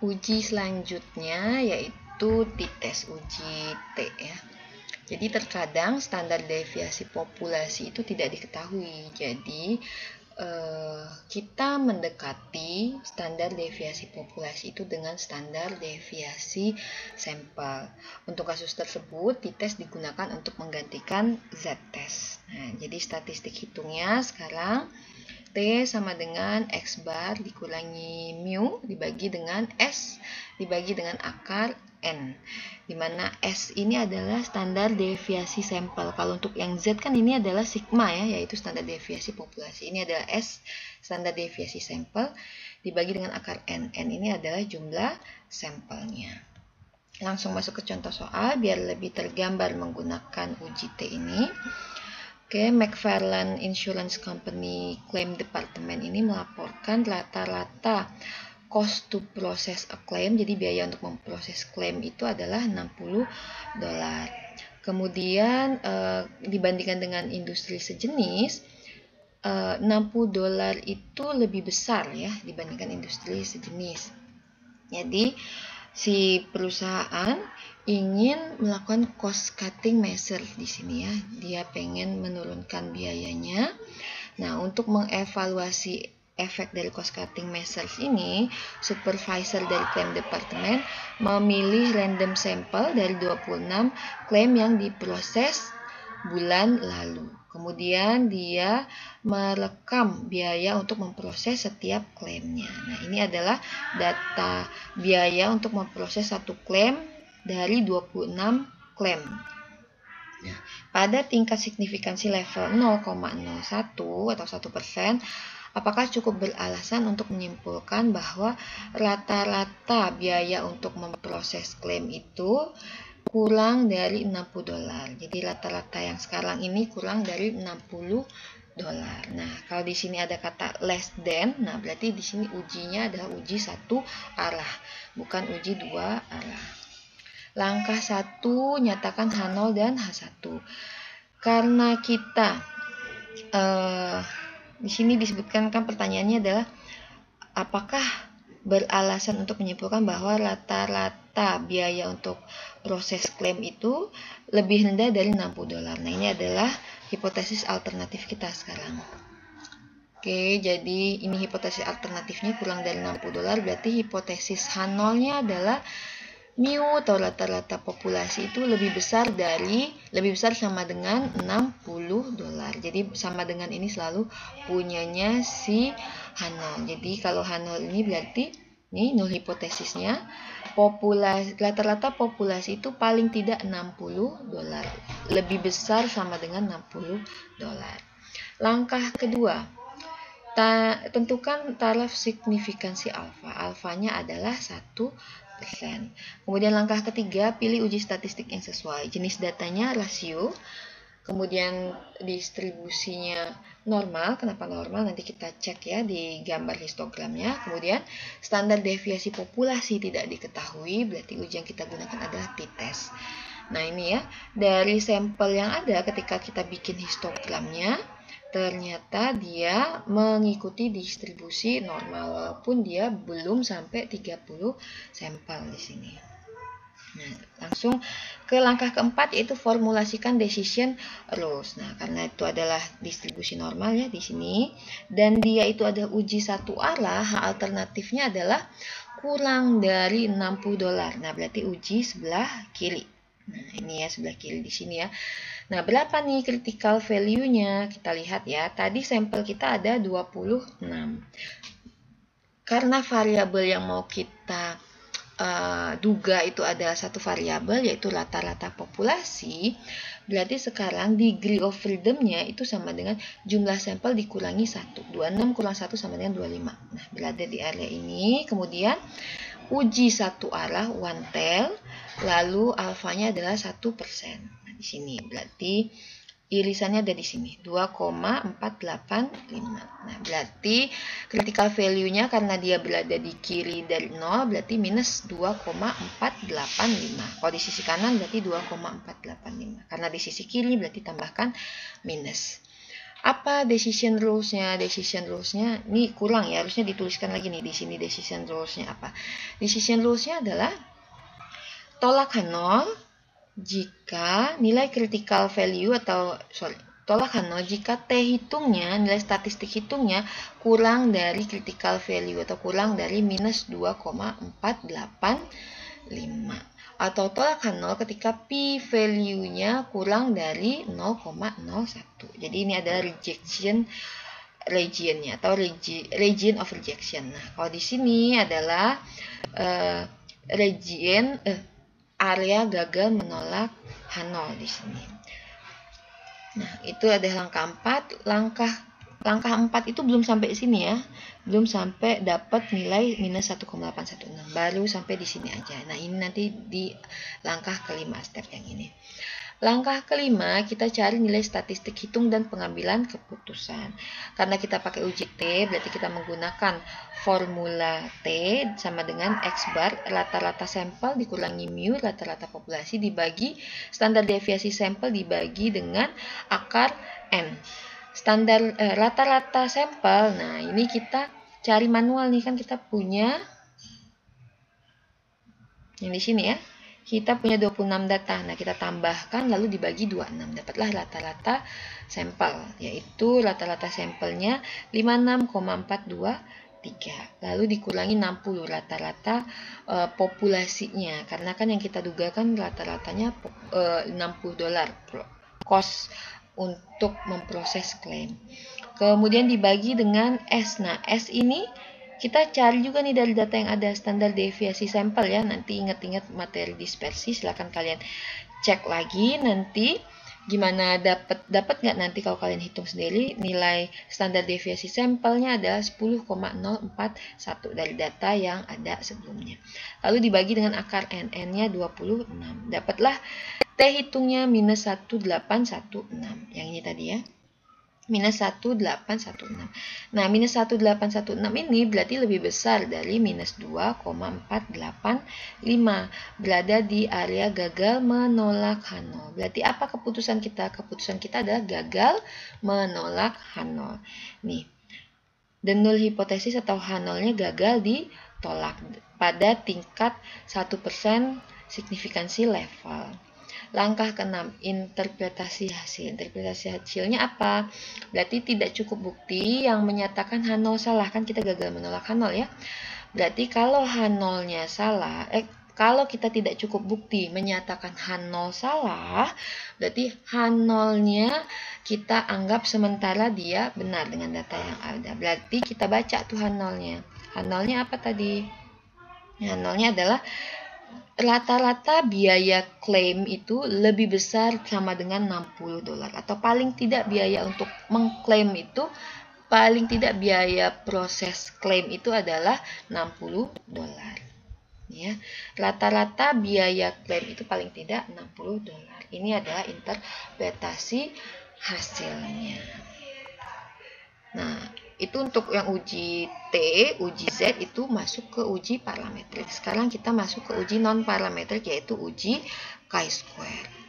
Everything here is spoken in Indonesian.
uji selanjutnya yaitu t-test uji T ya. Jadi terkadang standar deviasi populasi itu tidak diketahui. Jadi kita mendekati standar deviasi populasi itu dengan standar deviasi sampel. Untuk kasus tersebut, t-test digunakan untuk menggantikan z-test. Nah, jadi statistik hitungnya sekarang T sama dengan X bar dikurangi mu dibagi dengan S dibagi dengan akar N, di mana S ini adalah standar deviasi sampel. Kalau untuk yang Z kan ini adalah sigma ya, yaitu standar deviasi populasi. Ini adalah S, standar deviasi sampel, dibagi dengan akar N. N ini adalah jumlah sampelnya. Langsung masuk ke contoh soal, biar lebih tergambar menggunakan uji T ini. Oke, McFarland Insurance Company Claim Department ini melaporkan rata-rata cost to process a claim, jadi biaya untuk memproses klaim itu adalah $60. Kemudian dibandingkan dengan industri sejenis, $60 itu lebih besar ya dibandingkan industri sejenis. Jadi si perusahaan ingin melakukan cost cutting measure di sini ya. Dia pengen menurunkan biayanya. Nah, untuk mengevaluasi efek dari cost cutting measures ini, supervisor dari claim department memilih random sample dari 26 klaim yang diproses bulan lalu. Kemudian dia merekam biaya untuk memproses setiap klaimnya. Nah, ini adalah data biaya untuk memproses satu klaim dari 26 klaim. Nah, pada tingkat signifikansi level 0,01 atau 1%, apakah cukup beralasan untuk menyimpulkan bahwa rata-rata biaya untuk memproses klaim itu kurang dari $60. Jadi rata-rata yang sekarang ini kurang dari $60. Nah, kalau di sini ada kata less than, nah berarti di sini ujinya adalah uji satu arah, bukan uji dua arah. Langkah 1, nyatakan H0 dan H1. Karena kita di sini disebutkan kan pertanyaannya adalah apakah beralasan untuk menyimpulkan bahwa rata-rata biaya untuk proses klaim itu lebih rendah dari $60. Nah, ini adalah hipotesis alternatif kita sekarang. Oke, jadi ini hipotesis alternatifnya kurang dari $60, berarti hipotesis H0-nya adalah mu atau rata-rata populasi itu lebih besar sama dengan $60. Jadi sama dengan ini selalu punyanya si H0. Jadi kalau H0 ini berarti ini nol hipotesisnya, rata-rata populasi itu paling tidak $60, lebih besar sama dengan $60. Langkah kedua, tentukan taraf signifikansi alfa. Alfanya adalah 1%. Kemudian langkah ketiga, pilih uji statistik yang sesuai. Jenis datanya rasio, kemudian distribusinya normal. Kenapa normal? Nanti kita cek ya di gambar histogramnya. Kemudian standar deviasi populasi tidak diketahui, berarti uji yang kita gunakan adalah t-test. Nah, ini ya, dari sampel yang ada ketika kita bikin histogramnya, ternyata dia mengikuti distribusi normal walaupun dia belum sampai 30 sampel di sini. Nah, langsung ke langkah keempat yaitu formulasikan decision rules. Nah, karena itu adalah distribusi normal ya di sini dan dia itu adalah uji satu arah, alternatifnya adalah kurang dari $60. Nah, berarti uji sebelah kiri. Nah, ini ya sebelah kiri di sini ya. Nah, berapa nih critical value-nya? Kita lihat ya. Tadi sampel kita ada 26. Karena variabel yang mau kita duga itu ada satu variabel yaitu rata-rata populasi, berarti sekarang degree of freedom-nya itu sama dengan jumlah sampel dikurangi 1. 26 kurang 1 sama dengan 25. Nah, berada di area ini. Kemudian uji satu arah one tail, lalu alfanya adalah 1%. Nah, di sini berarti irisannya ada di sini 2,485. Nah, berarti critical value-nya karena dia berada di kiri dari 0 berarti minus 2,485. Kalau di sisi kanan berarti 2,485. Karena di sisi kiri berarti tambahkan minus. Apa decision rules-nya? Decision rules-nya ini kurang ya, harusnya dituliskan lagi nih di sini decision rules-nya apa. Decision rules-nya adalah tolak H0 jika nilai critical value tolak H0 jika T hitungnya, nilai statistik hitungnya kurang dari critical value atau kurang dari minus 2,485. Atau tolak H0 ketika P value-nya kurang dari 0,01. Jadi ini adalah rejection region-nya atau region of rejection. Nah, kalau di sini adalah area gagal menolak H0 di sini. Nah, itu adalah langkah 4. Langkah 4 itu belum sampai sini ya. Belum sampai dapat nilai minus 1,816. Baru sampai di sini aja. Nah, ini nanti di langkah kelima, step yang ini. Langkah kelima, kita cari nilai statistik hitung dan pengambilan keputusan. Karena kita pakai uji T, berarti kita menggunakan formula T sama dengan X bar, rata-rata sampel dikurangi mu, rata-rata populasi dibagi standar deviasi sampel dibagi dengan akar N. Standar rata-rata sampel, nah ini kita cari manual nih, kan kita punya yang di sini ya. Kita punya 26 data. Nah, kita tambahkan lalu dibagi 26. Dapatlah rata-rata sampel, yaitu rata-rata sampelnya 56,423. Lalu dikurangi 60 rata-rata populasinya. Karena kan yang kita duga kan rata-ratanya $60 cost untuk memproses klaim. Kemudian dibagi dengan S. Nah, S ini kita cari juga nih dari data yang ada standar deviasi sampel ya. Nanti ingat-ingat materi dispersi, silahkan kalian cek lagi nanti gimana dapat nggak nanti kalau kalian hitung sendiri. Nilai standar deviasi sampelnya adalah 10,041 dari data yang ada sebelumnya. Lalu dibagi dengan akar N, N-nya 26. Dapatlah T hitungnya minus 1816. Yang ini tadi ya. Minus 1816. Nah, minus 1816 ini berarti lebih besar dari minus 2,485. Berada di area gagal menolak H0. Berarti apa keputusan kita? Keputusan kita adalah gagal menolak H0. Nih, the null hipotesis atau H0-nya gagal ditolak pada tingkat 1% signifikansi level. Langkah ke-6, interpretasi hasil. Interpretasi hasilnya apa? Berarti tidak cukup bukti yang menyatakan H0 salah. Kan kita gagal menolak H0 ya. Berarti kalau H0-nya salah, kalau kita tidak cukup bukti menyatakan H0 salah, berarti H0-nya kita anggap sementara dia benar dengan data yang ada. Berarti kita baca tuh H0-nya. H0-nya apa tadi? H0-nya adalah rata-rata biaya klaim itu lebih besar sama dengan $60 atau paling tidak biaya untuk mengklaim itu paling tidak biaya proses klaim itu adalah $60 ya. Rata-rata biaya klaim itu paling tidak $60. Ini adalah interpretasi hasilnya. Nah, itu untuk yang uji T, uji Z itu masuk ke uji parametrik. Sekarang kita masuk ke uji non parametrik, yaitu uji chi-square.